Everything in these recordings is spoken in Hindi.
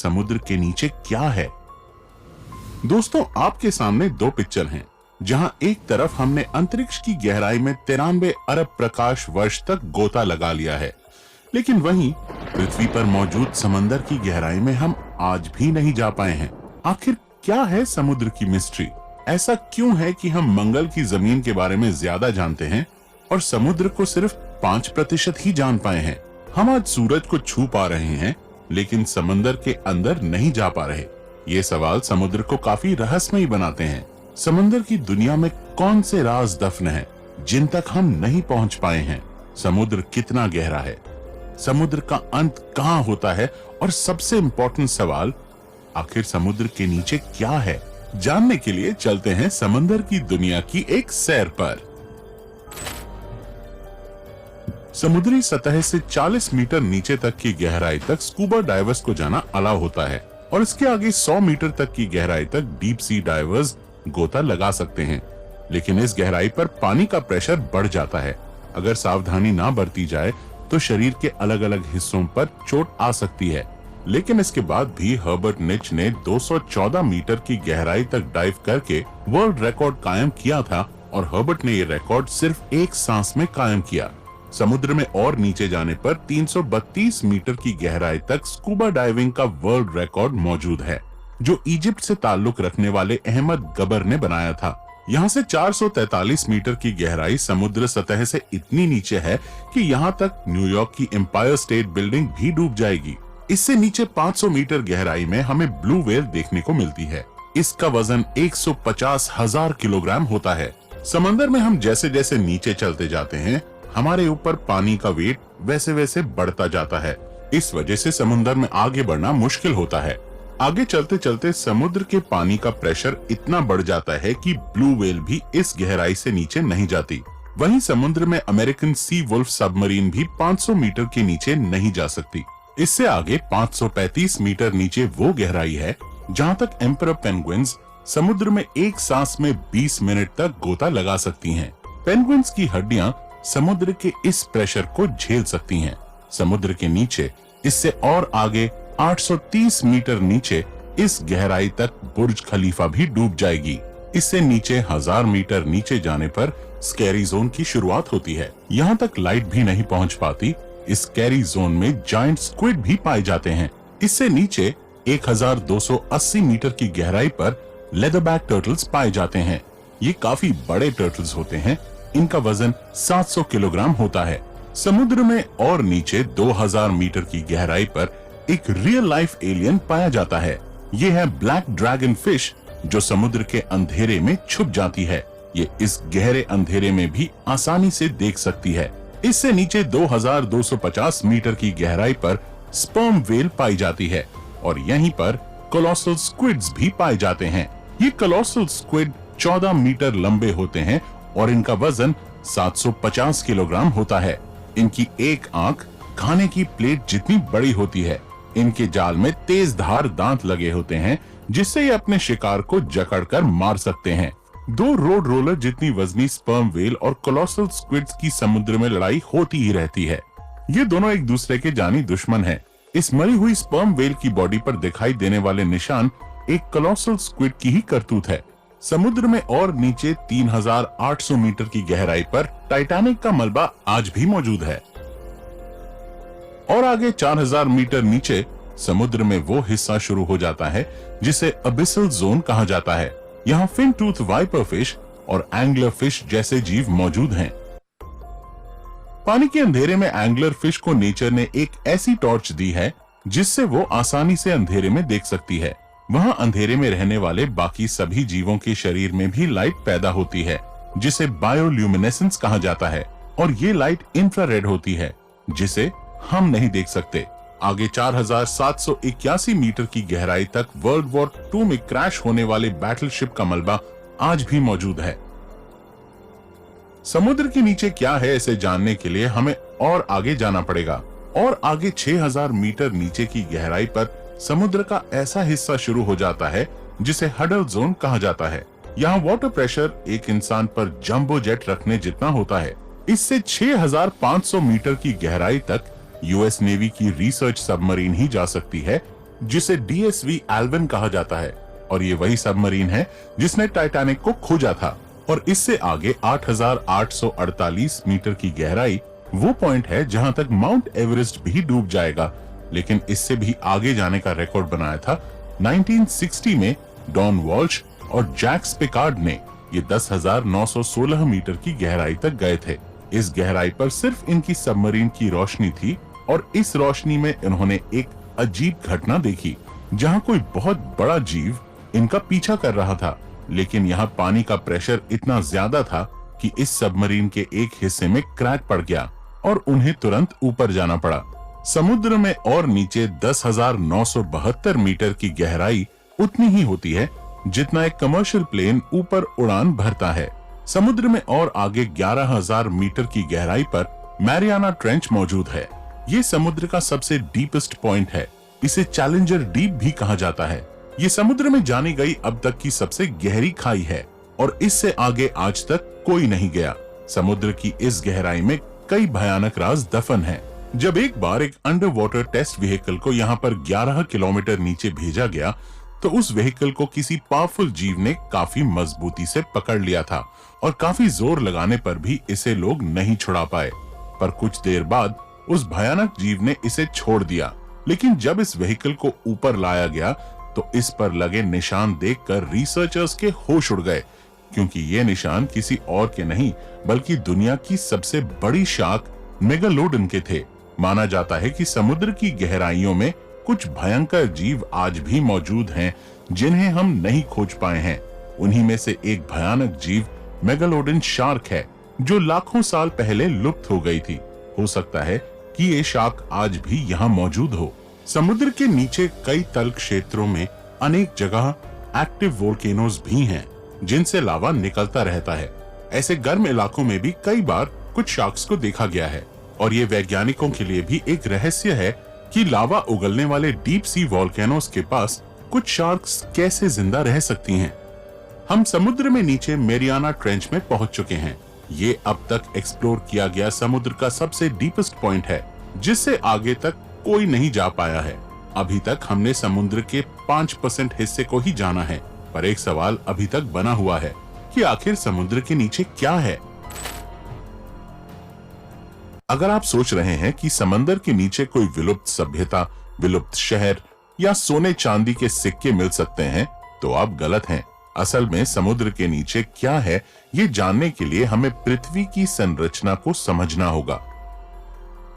समुद्र के नीचे क्या है। दोस्तों, आपके सामने दो पिक्चर हैं, जहां एक तरफ हमने अंतरिक्ष की गहराई में 93 अरब प्रकाश वर्ष तक गोता लगा लिया है, लेकिन वहीं पृथ्वी पर मौजूद समंदर की गहराई में हम आज भी नहीं जा पाए हैं। आखिर क्या है समुद्र की मिस्ट्री? ऐसा क्यों है कि हम मंगल की जमीन के बारे में ज्यादा जानते हैं और समुद्र को सिर्फ 5% ही जान पाए हैं? हम आज सूरज को छू पा रहे हैं, लेकिन समंदर के अंदर नहीं जा पा रहे। ये सवाल समुद्र को काफी रहस्यमयी बनाते हैं। समंदर की दुनिया में कौन से राज दफन हैं, जिन तक हम नहीं पहुंच पाए हैं? समुद्र कितना गहरा है? समुद्र का अंत कहां होता है? और सबसे इम्पोर्टेंट सवाल, आखिर समुद्र के नीचे क्या है? जानने के लिए चलते हैं समंदर की दुनिया की एक सैर पर। समुद्री सतह से 40 मीटर नीचे तक की गहराई तक स्कूबा डाइवर्स को जाना अलाउ होता है और इसके आगे 100 मीटर तक की गहराई तक डीप सी डाइवर्स गोता लगा सकते हैं। लेकिन इस गहराई पर पानी का प्रेशर बढ़ जाता है। अगर सावधानी ना बरती जाए तो शरीर के अलग अलग हिस्सों पर चोट आ सकती है। लेकिन इसके बाद भी हर्बर्ट निच ने 214 मीटर की गहराई तक डाइव करके वर्ल्ड रिकॉर्ड कायम किया था और हर्बर्ट ने ये रिकॉर्ड सिर्फ एक सांस में कायम किया। समुद्र में और नीचे जाने पर 332 मीटर की गहराई तक स्कूबा डाइविंग का वर्ल्ड रिकॉर्ड मौजूद है, जो इजिप्ट से ताल्लुक रखने वाले अहमद गबर ने बनाया था। यहाँ से 443 मीटर की गहराई समुद्र सतह से इतनी नीचे है कि यहाँ तक न्यूयॉर्क की एम्पायर स्टेट बिल्डिंग भी डूब जाएगी। इससे नीचे 500 मीटर गहराई में हमें ब्लू व्हेल देखने को मिलती है। इसका वजन 150,000 किलोग्राम होता है। समंदर में हम जैसे जैसे नीचे चलते जाते हैं, हमारे ऊपर पानी का वेट वैसे वैसे बढ़ता जाता है। इस वजह से समुद्र में आगे बढ़ना मुश्किल होता है। आगे चलते चलते समुद्र के पानी का प्रेशर इतना बढ़ जाता है कि ब्लू व्हेल भी इस गहराई से नीचे नहीं जाती। वहीं समुद्र में अमेरिकन सी वुल्फ सबमरीन भी 500 मीटर के नीचे नहीं जा सकती। इससे आगे 535 मीटर नीचे वो गहराई है जहाँ तक एम्परर पेंगुइन्स समुद्र में एक सांस में 20 मिनट तक गोता लगा सकती हैं। पेंगुइन्स की हड्डियां समुद्र के इस प्रेशर को झेल सकती हैं। समुद्र के नीचे इससे और आगे 830 मीटर नीचे इस गहराई तक बुर्ज खलीफा भी डूब जाएगी। इससे नीचे 1000 मीटर नीचे जाने पर स्कैरी जोन की शुरुआत होती है। यहाँ तक लाइट भी नहीं पहुँच पाती। इस स्कैरी जोन में जायंट स्क्विड भी पाए जाते हैं। इससे नीचे 1280 मीटर की गहराई पर लेदरबैक टर्टल्स पाए जाते हैं। ये काफी बड़े टर्टल्स होते हैं। इनका वजन 700 किलोग्राम होता है। समुद्र में और नीचे 2000 मीटर की गहराई पर एक रियल लाइफ एलियन पाया जाता है। ये है ब्लैक ड्रैगन फिश, जो समुद्र के अंधेरे में छुप जाती है। ये इस गहरे अंधेरे में भी आसानी से देख सकती है। इससे नीचे 2250 मीटर की गहराई पर स्पर्म व्हेल पाई जाती है और यहीं पर कोलोसल स्क्विड्स भी पाए जाते हैं। ये कोलोसल स्क्विड 14 मीटर लंबे होते हैं और इनका वजन 750 किलोग्राम होता है। इनकी एक आंख खाने की प्लेट जितनी बड़ी होती है। इनके जाल में तेज धार दांत लगे होते हैं, जिससे ये अपने शिकार को जकड़कर मार सकते हैं। दो रोड रोलर जितनी वजनी स्पर्म व्हेल और कोलोसल स्क्विड्स की समुद्र में लड़ाई होती ही रहती है। ये दोनों एक दूसरे के जानी दुश्मन हैं। इस मरी हुई स्पर्म व्हेल की बॉडी पर दिखाई देने वाले निशान एक कोलोसल स्क्विड की ही करतूत है। समुद्र में और नीचे 3800 मीटर की गहराई पर टाइटैनिक का मलबा आज भी मौजूद है और आगे 4000 मीटर नीचे समुद्र में वो हिस्सा शुरू हो जाता है जिसे अबिसल जोन कहा जाता है। यहाँ फिन टूथ वाइपर फिश और एंगलर फिश जैसे जीव मौजूद हैं। पानी के अंधेरे में एंगलर फिश को नेचर ने एक ऐसी टॉर्च दी है जिससे वो आसानी से अंधेरे में देख सकती है। वहाँ अंधेरे में रहने वाले बाकी सभी जीवों के शरीर में भी लाइट पैदा होती है, जिसे बायोल्यूमिनेसेंस कहा जाता है और ये लाइट इंफ्रारेड होती है, जिसे हम नहीं देख सकते। आगे 4781 मीटर की गहराई तक वर्ल्ड वॉर 2 में क्रैश होने वाले बैटलशिप का मलबा आज भी मौजूद है। समुद्र के नीचे क्या है, इसे जानने के लिए हमें और आगे जाना पड़ेगा और आगे 6000 मीटर नीचे की गहराई पर समुद्र का ऐसा हिस्सा शुरू हो जाता है जिसे हडल जोन कहा जाता है। यहाँ वाटर प्रेशर एक इंसान पर जंबो जेट रखने जितना होता है। इससे 6500 मीटर की गहराई तक यूएस नेवी की रिसर्च सबमरीन ही जा सकती है जिसे डीएसवी एल्विन कहा जाता है, और ये वही सबमरीन है जिसने टाइटैनिक को खोजा था। और इससे आगे 8,848 मीटर की गहराई वो पॉइंट है जहां तक माउंट एवरेस्ट भी डूब जाएगा, लेकिन इससे भी आगे जाने का रिकॉर्ड बनाया था 1960 में डॉन वॉल्श और जैक्स पिकार्ड ने। ये 10,916 मीटर की गहराई तक गए थे। इस गहराई पर सिर्फ इनकी सबमरीन की रोशनी थी, और इस रोशनी में इन्होंने एक अजीब घटना देखी, जहां कोई बहुत बड़ा जीव इनका पीछा कर रहा था। लेकिन यहाँ पानी का प्रेशर इतना ज्यादा था कि इस सबमरीन के एक हिस्से में क्रैक पड़ गया और उन्हें तुरंत ऊपर जाना पड़ा। समुद्र में और नीचे 10,972 मीटर की गहराई उतनी ही होती है जितना एक कमर्शियल प्लेन ऊपर उड़ान भरता है। समुद्र में और आगे 11,000 मीटर की गहराई पर मैरियाना ट्रेंच मौजूद है। ये समुद्र का सबसे डीपेस्ट पॉइंट है। इसे चैलेंजर डीप भी कहा जाता है। ये समुद्र में जानी गई अब तक की सबसे गहरी खाई है, और इससे आगे आज तक कोई नहीं गया। समुद्र की इस गहराई में कई भयानक राज दफन हैं। जब एक बार एक अंडर वाटर टेस्ट व्हीकल को यहाँ पर 11 किलोमीटर नीचे भेजा गया, तो उस व्हीकल को किसी पावरफुल जीव ने काफी मजबूती से पकड़ लिया था, और काफी जोर लगाने पर भी इसे लोग नहीं छुड़ा पाए। पर कुछ देर बाद उस भयानक जीव ने इसे छोड़ दिया। लेकिन जब इस व्हीकल को ऊपर लाया गया, तो इस पर लगे निशान देखकर रिसर्चर्स के होश उड़ गए, क्योंकि ये निशान किसी और के नहीं बल्कि दुनिया की सबसे बड़ी शार्क मेगालोडन के थे। माना जाता है कि समुद्र की गहराइयों में कुछ भयंकर जीव आज भी मौजूद हैं, जिन्हें हम नहीं खोज पाए हैं। उन्हीं में से एक भयानक जीव मेगालोडन शार्क है, जो लाखों साल पहले लुप्त हो गई थी। हो सकता है कि ये शार्क आज भी यहाँ मौजूद हो। समुद्र के नीचे कई तल क्षेत्रों में अनेक जगह एक्टिव वोल्केनोज भी हैं, जिनसे लावा निकलता रहता है। ऐसे गर्म इलाकों में भी कई बार कुछ शार्क्स को देखा गया है, और ये वैज्ञानिकों के लिए भी एक रहस्य है कि लावा उगलने वाले डीप सी वोल्केनोज के पास कुछ शार्क्स कैसे जिंदा रह सकती हैं। हम समुद्र में नीचे मैरियाना ट्रेंच में पहुंच चुके हैं। ये अब तक एक्सप्लोर किया गया समुद्र का सबसे डीपेस्ट पॉइंट है, जिससे आगे तक कोई नहीं जा पाया है। अभी तक हमने समुद्र के 5% हिस्से को ही जाना है, पर एक सवाल अभी तक बना हुआ है कि आखिर समुद्र के नीचे क्या है। अगर आप सोच रहे हैं कि समंदर के नीचे कोई विलुप्त सभ्यता, विलुप्त शहर या सोने चांदी के सिक्के मिल सकते हैं, तो आप गलत हैं। असल में समुद्र के नीचे क्या है, ये जानने के लिए हमें पृथ्वी की संरचना को समझना होगा।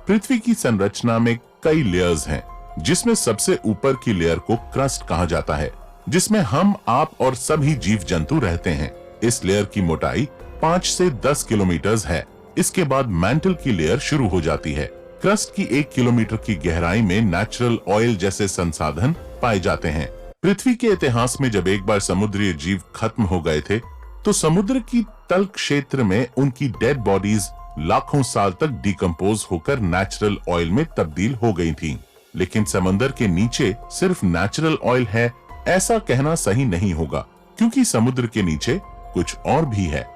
पृथ्वी की संरचना में कई लेयर्स हैं, जिसमें सबसे ऊपर की लेयर को क्रस्ट कहा जाता है, जिसमें हम, आप और सभी जीव जंतु रहते हैं। इस लेयर की मोटाई 5 से 10 किलोमीटर है। इसके बाद मैंटल की लेयर शुरू हो जाती है। क्रस्ट की 1 किलोमीटर की गहराई में नेचुरल ऑयल जैसे संसाधन पाए जाते हैं। पृथ्वी के इतिहास में जब एक बार समुद्री जीव खत्म हो गए थे, तो समुद्र की तल क्षेत्र में उनकी डेड बॉडीज लाखों साल तक डिकम्पोज होकर नेचुरल ऑयल में तब्दील हो गई थीं। लेकिन समंदर के नीचे सिर्फ नेचुरल ऑयल है, ऐसा कहना सही नहीं होगा, क्योंकि समुद्र के नीचे कुछ और भी है।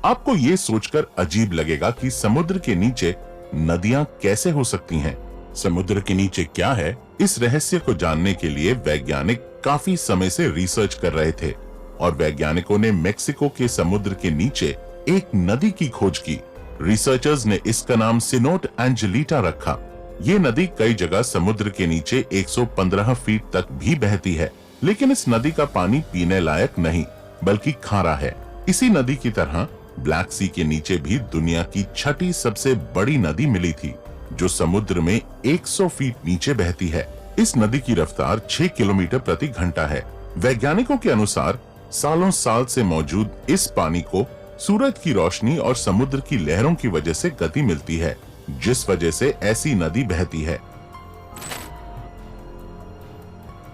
आपको ये सोचकर अजीब लगेगा कि समुद्र के नीचे नदियां कैसे हो सकती हैं। समुद्र के नीचे क्या है, इस रहस्य को जानने के लिए वैज्ञानिक काफी समय से रिसर्च कर रहे थे, और वैज्ञानिकों ने मेक्सिको के समुद्र के नीचे एक नदी की खोज की। रिसर्चर्स ने इसका नाम सिनोट एंजेलिटा रखा। ये नदी कई जगह समुद्र के नीचे 115 फीट तक भी बहती है, लेकिन इस नदी का पानी पीने लायक नहीं बल्कि खारा है। इसी नदी की तरह ब्लैक सी के नीचे भी दुनिया की 6ठी सबसे बड़ी नदी मिली थी, जो समुद्र में 100 फीट नीचे बहती है। इस नदी की रफ्तार 6 किलोमीटर प्रति घंटा है। वैज्ञानिकों के अनुसार सालों साल से मौजूद इस पानी को सूरज की रोशनी और समुद्र की लहरों की वजह से गति मिलती है, जिस वजह से ऐसी नदी बहती है।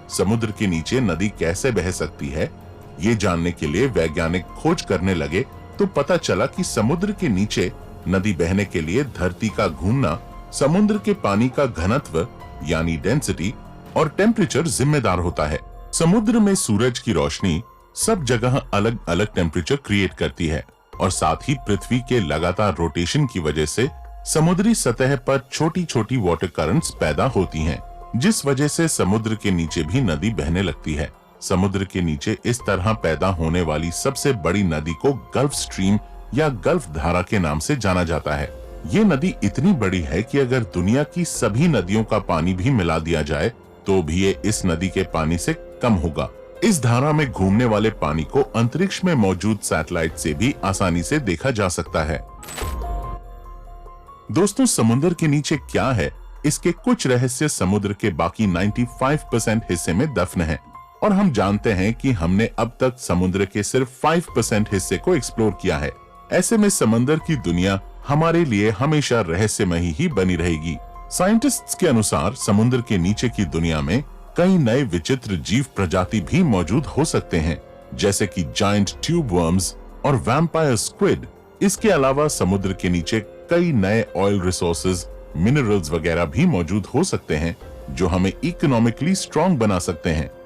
समुद्र के नीचे नदी कैसे बह सकती है, ये जानने के लिए वैज्ञानिक खोज करने लगे, तो पता चला कि समुद्र के नीचे नदी बहने के लिए धरती का घूमना, समुद्र के पानी का घनत्व यानी डेंसिटी और टेम्परेचर जिम्मेदार होता है। समुद्र में सूरज की रोशनी सब जगह अलग अलग टेम्परेचर क्रिएट करती है, और साथ ही पृथ्वी के लगातार रोटेशन की वजह से समुद्री सतह पर छोटी छोटी वाटर करंट्स पैदा होती हैं। जिस वजह से समुद्र के नीचे भी नदी बहने लगती है। समुद्र के नीचे इस तरह पैदा होने वाली सबसे बड़ी नदी को गल्फ स्ट्रीम या गल्फ धारा के नाम से जाना जाता है। ये नदी इतनी बड़ी है कि अगर दुनिया की सभी नदियों का पानी भी मिला दिया जाए तो भी ये इस नदी के पानी से कम होगा। इस धारा में घूमने वाले पानी को अंतरिक्ष में मौजूद सैटेलाइट से भी आसानी से देखा जा सकता है। दोस्तों, समुद्र के नीचे क्या है, इसके कुछ रहस्य समुद्र के बाकी 95% हिस्से में दफन हैं। और हम जानते हैं कि हमने अब तक समुद्र के सिर्फ 5% हिस्से को एक्सप्लोर किया है। ऐसे में समंदर की दुनिया हमारे लिए हमेशा रहस्यमयी ही बनी रहेगी। साइंटिस्ट्स के अनुसार समुद्र के नीचे की दुनिया में कई नए विचित्र जीव प्रजाति भी मौजूद हो सकते हैं, जैसे कि जायंट ट्यूब वर्म्स और वैम्पायर स्क्विड। इसके अलावा समुद्र के नीचे कई नए ऑयल रिसोर्सेज, मिनरल्स वगैरह भी मौजूद हो सकते हैं जो हमें इकोनॉमिकली स्ट्रॉन्ग बना सकते हैं।